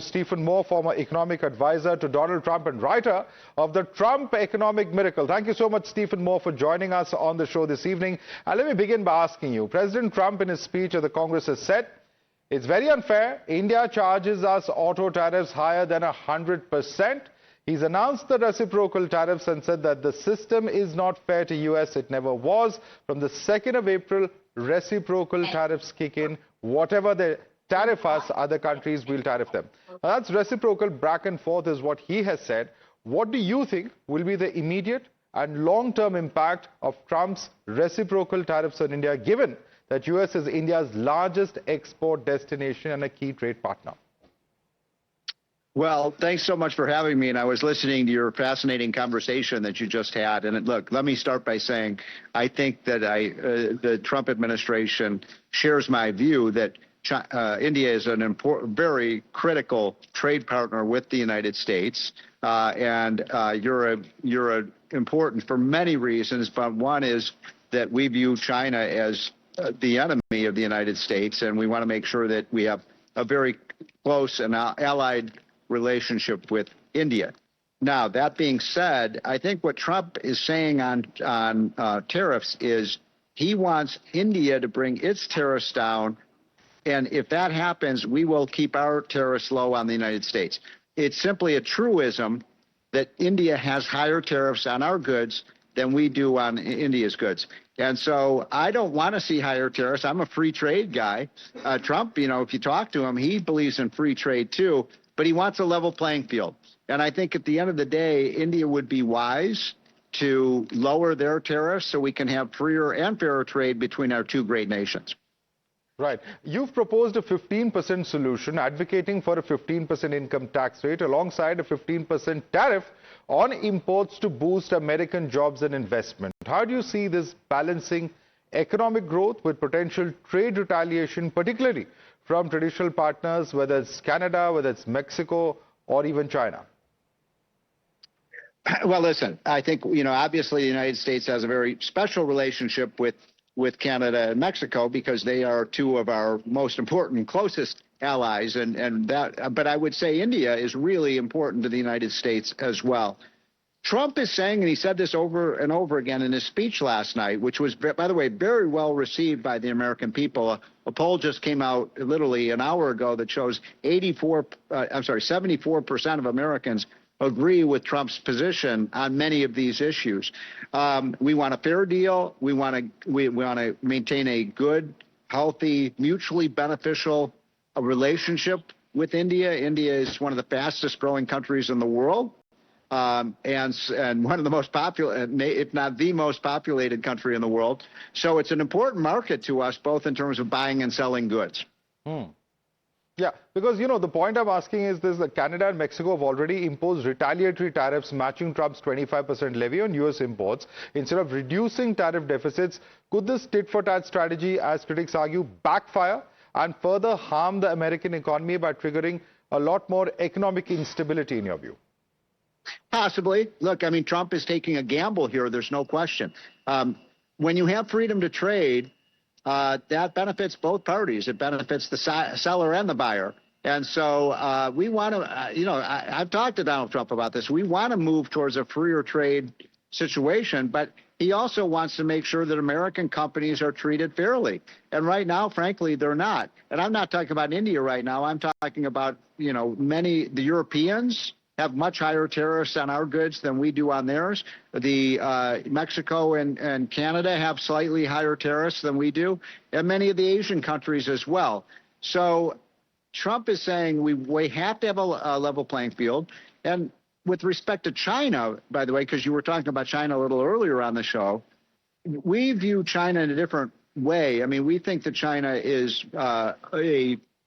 Stephen Moore, former economic advisor to Donald Trump and writer of the Trump Economic Miracle. Thank you so much, Stephen Moore, for joining us on the show this evening. And let me begin by asking you, President Trump in his speech at the Congress has said, it's very unfair. India charges us auto tariffs higher than 100%. He's announced the reciprocal tariffs and said that the system is not fair to US. It never was. From the 2nd of April, reciprocal tariffs kick in. Whatever they tariff us, other countries will tariff them. Now, that's reciprocal, back and forth is what he has said. What do you think will be the immediate and long-term impact of Trump's reciprocal tariffs on India, given that US is India's largest export destination and a key trade partner? Well, thanks so much for having me. And I was listening to your fascinating conversation that you just had. And look, let me start by saying I think that the Trump administration shares my view that India is an very critical trade partner with the United States, and you're important for many reasons. But one is that we view China as the enemy of the United States, and we want to make sure that we have a very close and allied relationship with India. Now, that being said, I think what Trump is saying on tariffs is he wants India to bring its tariffs down. And if that happens, we will keep our tariffs low on the United States. It's simply a truism that India has higher tariffs on our goods than we do on India's goods. And so I don't want to see higher tariffs. I'm a free trade guy. Trump, if you talk to him, he believes in free trade too, but he wants a level playing field. And I think at the end of the day, India would be wise to lower their tariffs so we can have freer and fairer trade between our two great nations. Right. You've proposed a 15% solution, advocating for a 15% income tax rate alongside a 15% tariff on imports to boost American jobs and investment. How do you see this balancing economic growth with potential trade retaliation, particularly from traditional partners, whether it's Canada, whether it's Mexico, or even China? Well, listen, I think, obviously the United States has a very special relationship with Canada and Mexico because they are two of our most important and closest allies. But I would say India is really important to the United States as well. Trump is saying, and he said this over and over again in his speech last night, which was, by the way, very well received by the American people. A poll just came out literally an hour ago that shows 74% of Americans agree with Trump's position on many of these issues. We want a fair deal. We want to maintain a good, healthy, mutually beneficial relationship with India. India is one of the fastest growing countries in the world, and one of the most popular, if not the most populated country in the world. So it's an important market to us, both in terms of buying and selling goods. Yeah, because, the point I'm asking is this, that Canada and Mexico have already imposed retaliatory tariffs matching Trump's 25% levy on US imports. Instead of reducing tariff deficits, could this tit-for-tat strategy, as critics argue, backfire and further harm the American economy by triggering a lot more economic instability, in your view? Possibly. Look, Trump is taking a gamble here. There's no question. When you have freedom to trade, that benefits both parties. It benefits the seller and the buyer. And so we want to, I've talked to Donald Trump about this. We want to move towards a freer trade situation, but he also wants to make sure that American companies are treated fairly. And right now, frankly, they're not. And I'm not talking about India right now. I'm talking about, the Europeans have much higher tariffs on our goods than we do on theirs. The Mexico and Canada have slightly higher tariffs than we do, and many of the Asian countries as well. So Trump is saying we have to have a level playing field. And with respect to China, by the way, because you were talking about China a little earlier on the show, we view China in a different way. We think that China is an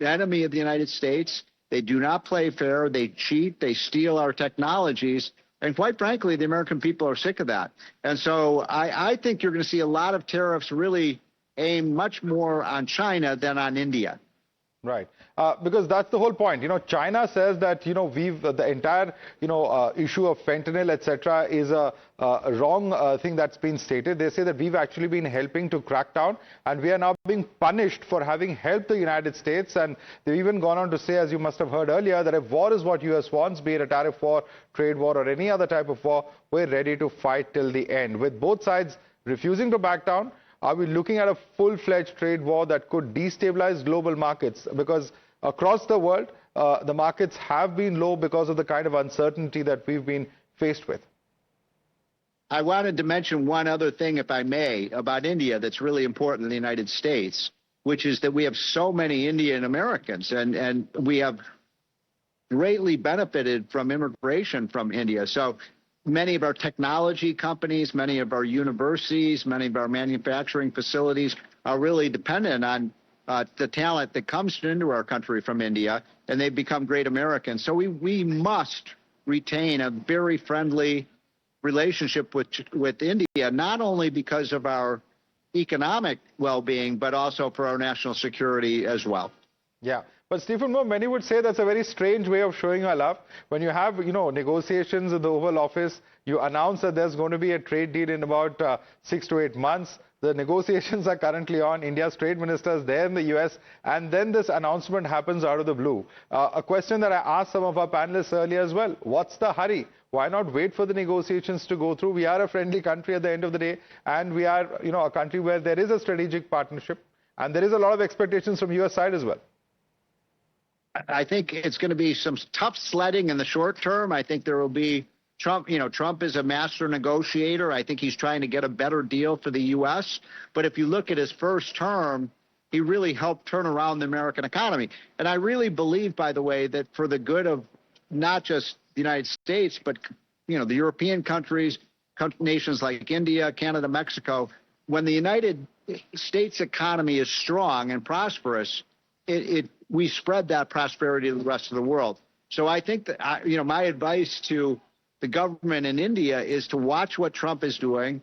enemy of the United States. They do not play fair. They cheat. They steal our technologies. And quite frankly, the American people are sick of that. And so I think you're going to see a lot of tariffs really aim much more on China than on India. Right, because that's the whole point. China says that the entire issue of fentanyl, etc., is a wrong thing that's been stated. They say that we've actually been helping to crack down, and we are now being punished for having helped the United States. And they've even gone on to say, as you must have heard earlier, that if war is what US wants, be it a tariff war, trade war, or any other type of war, we're ready to fight till the end. With both sides refusing to back down, are we looking at a full-fledged trade war that could destabilize global markets? Because across the world, the markets have been low because of the kind of uncertainty that we've been faced with. I wanted to mention one other thing, if I may, about India that's really important in the United States, which is that we have so many Indian Americans, and we have greatly benefited from immigration from India. So many of our technology companies, many of our universities, many of our manufacturing facilities are really dependent on the talent that comes into our country from India, and they've become great Americans. So we must retain a very friendly relationship with India, not only because of our economic well-being, but also for our national security as well. Yeah. But Stephen Moore, many would say that's a very strange way of showing our love. When you have, negotiations in the Oval Office, you announce that there's going to be a trade deal in about 6 to 8 months. The negotiations are currently on. India's trade minister is there in the US, and then this announcement happens out of the blue. A question that I asked some of our panelists earlier as well. What's the hurry? Why not wait for the negotiations to go through? We are a friendly country at the end of the day, and we are, a country where there is a strategic partnership, and there is a lot of expectations from US side as well. I think it's going to be some tough sledding in the short term. I think there will be Trump. Trump is a master negotiator. I think he's trying to get a better deal for the U.S. But if you look at his first term, he really helped turn around the American economy. And I really believe, by the way, that for the good of not just the United States, but the European countries, nations like India, Canada, Mexico, when the United States economy is strong and prosperous, we spread that prosperity to the rest of the world. So I think that, my advice to the government in India is to watch what Trump is doing,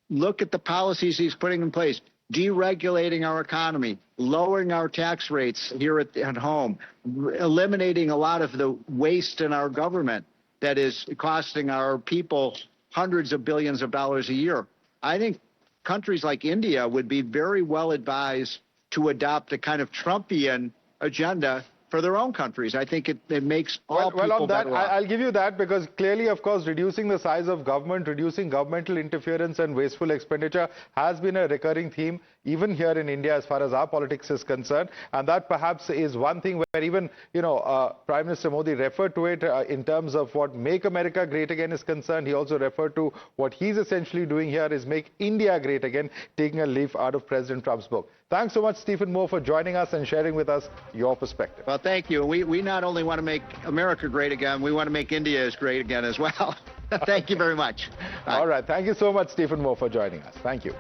look at the policies he's putting in place, deregulating our economy, lowering our tax rates here at home, eliminating a lot of the waste in our government that is costing our people hundreds of billions of dollars a year. I think countries like India would be very well advised to adopt a kind of Trumpian agenda for their own countries. I think it makes all people on that, better off. I'll give you that, because clearly, of course, reducing the size of government, reducing governmental interference and wasteful expenditure has been a recurring theme, even here in India, as far as our politics is concerned. And that perhaps is one thing where even, Prime Minister Modi referred to it in terms of what Make America Great Again is concerned. He also referred to what he's essentially doing here is Make India Great Again, taking a leaf out of President Trump's book. Thanks so much, Stephen Moore, for joining us and sharing with us your perspective. Well, thank you. We not only want to make America great again, we want to make India as great again as well. Thank you very much. All right. Thank you so much, Stephen Moore, for joining us. Thank you.